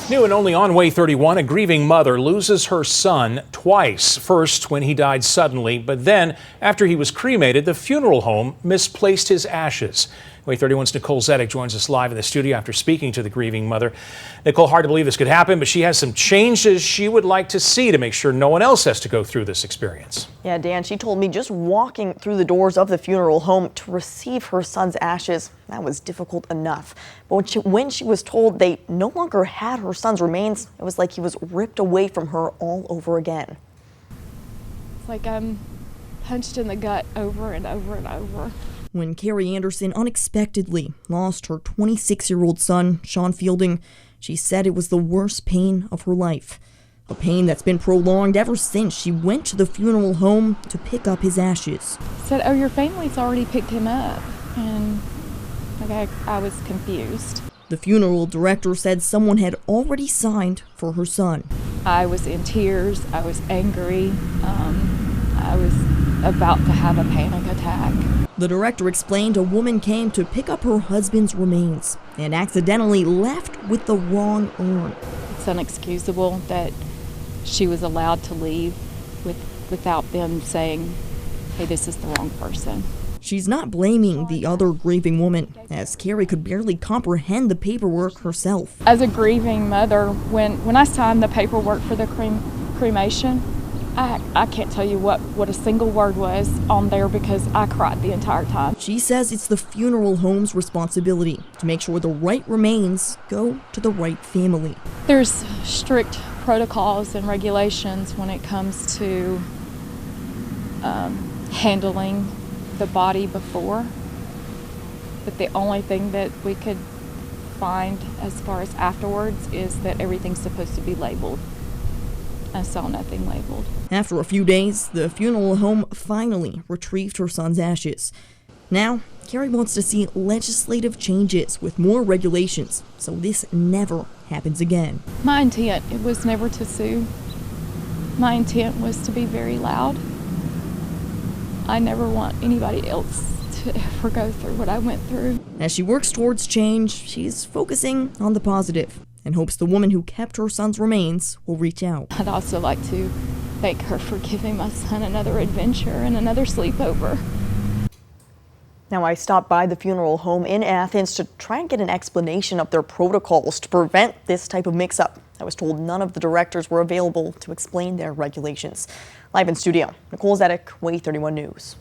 New and only on Way 31, a grieving mother loses her son twice. First, when he died suddenly, but then, after he was cremated, the funeral home misplaced his ashes. Way 31's Nicole Zedek joins us live in the studio after speaking to the grieving mother. Nicole, hard to believe this could happen, but she has some changes she would like to see to make sure no one else has to go through this experience. Yeah, Dan, she told me just walking through the doors of the funeral home to receive her son's ashes, that was difficult enough. But when she was told they no longer had her son's remains, it was like he was ripped away from her all over again. It's like I'm punched in the gut over and over and over. When Carrie Anderson unexpectedly lost her 26-year-old son, Sean Fielding, she said it was the worst pain of her life. A pain that's been prolonged ever since she went to the funeral home to pick up his ashes. Said, "Oh, your family's already picked him up." And I was confused. The funeral director said someone had already signed for her son. I was in tears. I was angry. I was about to have a panic attack. The director explained a woman came to pick up her husband's remains and accidentally left with the wrong urn. It's unexcusable that she was allowed to leave without them saying, "Hey, this is the wrong person." She's not blaming the other grieving woman, as Carrie could barely comprehend the paperwork herself. As a grieving mother, when I signed the paperwork for the cremation, I can't tell you what a single word was on there because I cried the entire time. She says it's the funeral home's responsibility to make sure the right remains go to the right family. There's strict protocols and regulations when it comes to handling the body before, but the only thing that we could find as far as afterwards is that everything's supposed to be labeled. I saw nothing labeled. After a few days, the funeral home finally retrieved her son's ashes. Now, Carrie wants to see legislative changes with more regulations so this never happens again. My intent, it was never to sue. My intent was to be very loud. I never want anybody else to ever go through what I went through. As she works towards change, she's focusing on the positive and hopes the woman who kept her son's remains will reach out. I'd also like to thank her for giving my son another adventure and another sleepover. Now, I stopped by the funeral home in Athens to try and get an explanation of their protocols to prevent this type of mix-up. I was told none of the directors were available to explain their regulations. Live in studio, Nicole Zedek, Way 31 News.